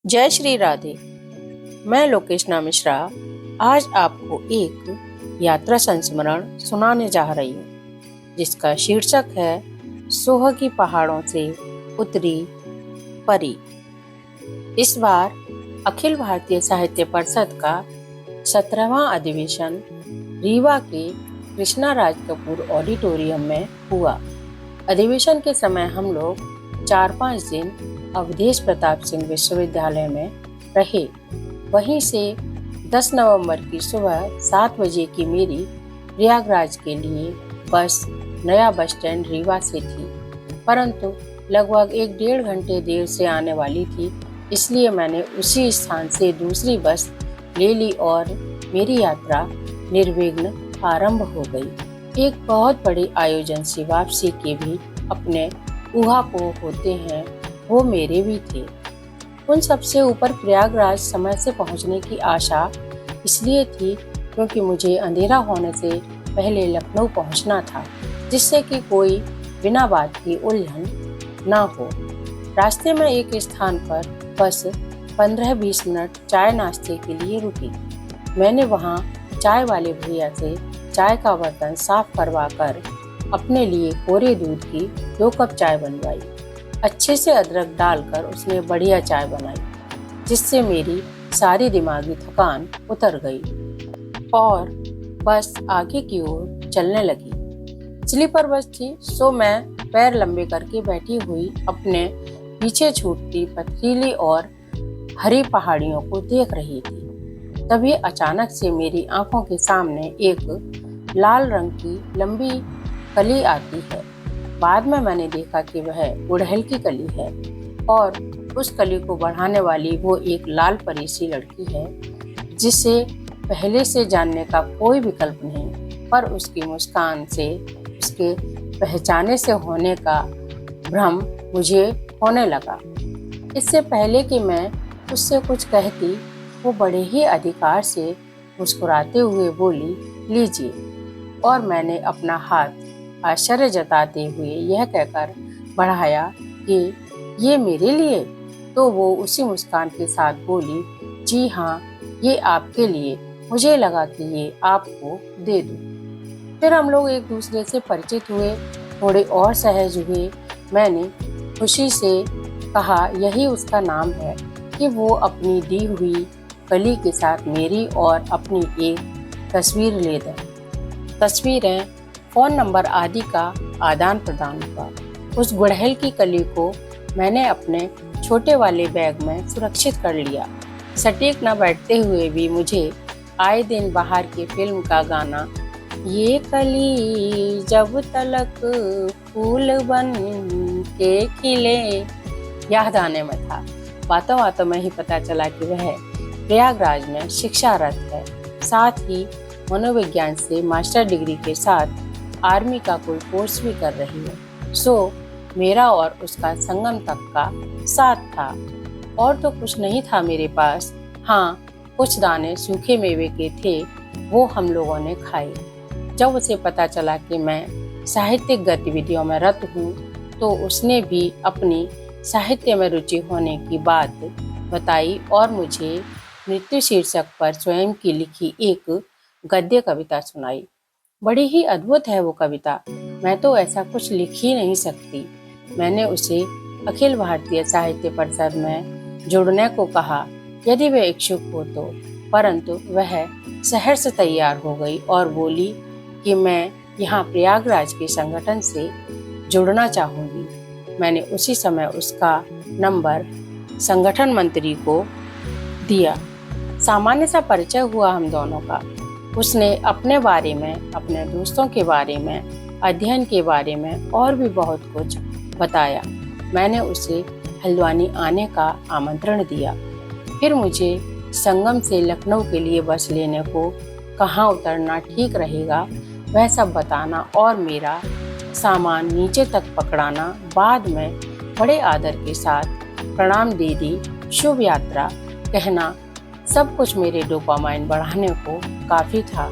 जय श्री राधे। मैं लोकेशना मिश्रा आज आपको एक यात्रा संस्मरण सुनाने जा रही हूँ जिसका शीर्षक है सोह की पहाड़ों से उतरी परी। इस बार अखिल भारतीय साहित्य परिषद का 17वां अधिवेशन रीवा के कृष्णा राज कपूर ऑडिटोरियम में हुआ। अधिवेशन के समय हम लोग 4-5 दिन अवधेश प्रताप सिंह विश्वविद्यालय में रहे। वहीं से 10 नवंबर की सुबह 7 बजे की मेरी प्रयागराज के लिए बस नया बस स्टैंड रीवा से थी, परंतु लगभग 1-1.5 घंटे देर से आने वाली थी, इसलिए मैंने उसी स्थान से दूसरी बस ले ली और मेरी यात्रा निर्विघ्न आरंभ हो गई। एक बहुत बड़ी आयोजन से वापसी के भी अपने ऊहापोह होते हैं, वो मेरे भी थे। उन सबसे ऊपर प्रयागराज समय से पहुंचने की आशा इसलिए थी क्योंकि मुझे अंधेरा होने से पहले लखनऊ पहुंचना था, जिससे कि कोई बिना बात की उलझन ना हो। रास्ते में एक स्थान पर बस 15-20 मिनट चाय नाश्ते के लिए रुकी। मैंने वहां चाय वाले भैया से चाय का बर्तन साफ करवा कर अपने लिए कोरे दूध की 2 कप चाय बनवाई। अच्छे से अदरक डालकर उसने बढ़िया चाय बनाई, जिससे मेरी सारी दिमागी थकान उतर गई और बस आगे की ओर चलने लगी। स्लीपर बस थी, सो मैं पैर लंबे करके बैठी हुई अपने पीछे छूटती पथरीली और हरी पहाड़ियों को देख रही थी। तभी अचानक से मेरी आंखों के सामने एक लाल रंग की लंबी कली आती है। बाद में मैंने देखा कि वह गुड़हल की कली है और उस कली को बढ़ाने वाली वो एक लाल परी सी लड़की है, जिसे पहले से जानने का कोई विकल्प नहीं, पर उसकी मुस्कान से उसके पहचाने से होने का भ्रम मुझे होने लगा। इससे पहले कि मैं उससे कुछ कहती, वो बड़े ही अधिकार से मुस्कुराते हुए बोली, लीजिए। और मैंने अपना हाथ आश्चर्य जताते हुए यह कहकर बढ़ाया कि ये मेरे लिए, तो वो उसी मुस्कान के साथ बोली, जी हाँ, ये आपके लिए, मुझे लगा कि ये आपको दे दूं। फिर हम लोग एक दूसरे से परिचित हुए, थोड़े और सहज हुए। मैंने खुशी से कहा यही उसका नाम है कि वो अपनी दी हुई कली के साथ मेरी और अपनी एक तस्वीर ले दें। तस्वीरें, फ़ोन नंबर आदि का आदान प्रदान हुआ। उस गुड़हल की कली को मैंने अपने छोटे वाले बैग में सुरक्षित कर लिया। सटीक न बैठते हुए भी मुझे आए दिन बाहर की फिल्म का गाना, ये कली जब तलक फूल बन के खिले, याद आने में था। बातों बातों में ही पता चला कि वह प्रयागराज में शिक्षारत है, साथ ही मनोविज्ञान से मास्टर डिग्री के साथ आर्मी का कोई कोर्स भी कर रही है। सो मेरा और उसका संगम तक का साथ था। और तो कुछ नहीं था मेरे पास, हाँ, कुछ दाने सूखे मेवे के थे, वो हम लोगों ने खाए। जब उसे पता चला कि मैं साहित्यिक गतिविधियों में रत हूँ, तो उसने भी अपनी साहित्य में रुचि होने की बात बताई और मुझे मृत्यु शीर्षक पर स्वयं की लिखी एक गद्य कविता सुनाई। बड़ी ही अद्भुत है वो कविता, मैं तो ऐसा कुछ लिख ही नहीं सकती। मैंने उसे अखिल भारतीय साहित्य परिषद में जुड़ने को कहा यदि वह इच्छुक हो तो, परंतु वह सहर्ष तैयार हो गई और बोली कि मैं यहाँ प्रयागराज के संगठन से जुड़ना चाहूँगी। मैंने उसी समय उसका नंबर संगठन मंत्री को दिया। सामान्य सा परिचय हुआ हम दोनों का। उसने अपने बारे में, अपने दोस्तों के बारे में, अध्ययन के बारे में और भी बहुत कुछ बताया। मैंने उसे हल्द्वानी आने का आमंत्रण दिया। फिर मुझे संगम से लखनऊ के लिए बस लेने को, कहाँ उतरना ठीक रहेगा वह सब बताना और मेरा सामान नीचे तक पकड़ाना। बाद में बड़े आदर के साथ प्रणाम दीदी, शुभ यात्रा कहना, सब कुछ मेरे डोपामाइन बढ़ाने को काफ़ी था।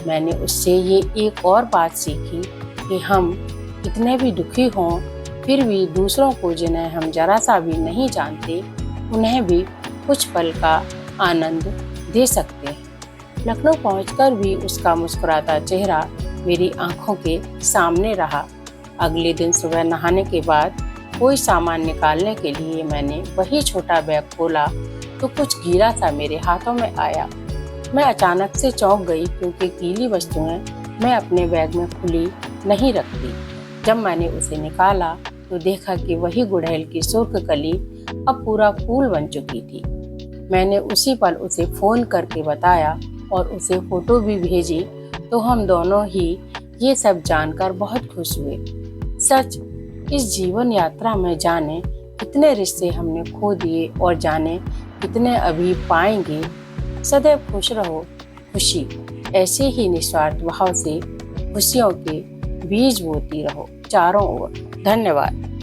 मैंने उससे ये एक और बात सीखी कि हम कितने भी दुखी हों, फिर भी दूसरों को जिन्हें हम जरा सा भी नहीं जानते, उन्हें भी कुछ पल का आनंद दे सकते हैं। लखनऊ पहुंचकर भी उसका मुस्कुराता चेहरा मेरी आंखों के सामने रहा। अगले दिन सुबह नहाने के बाद कोई सामान निकालने के लिए मैंने वही छोटा बैग खोला तो कुछ गीला सा मेरे हाथों में आया। मैं अचानक से चौंक गई क्योंकि गीली वस्तुएं मैं अपने बैग में खुली नहीं रखती। जब मैंने उसे निकाला तो देखा कि वही गुड़हल की सुर्ख कली अब पूरा फूल बन चुकी थी। मैंने उसी पल उसे फोन करके बताया और उसे फोटो भी भेजी तो हम दोनों ही ये सब जानकर बहुत खुश हुए। सच, इस जीवन यात्रा में जाने कितने रिश्ते हमने खो दिए और जाने कितने अभी पाएंगे। सदैव खुश रहो खुशी, ऐसे ही निस्वार्थ भाव से खुशियों के बीज बोती रहो चारों ओर। धन्यवाद।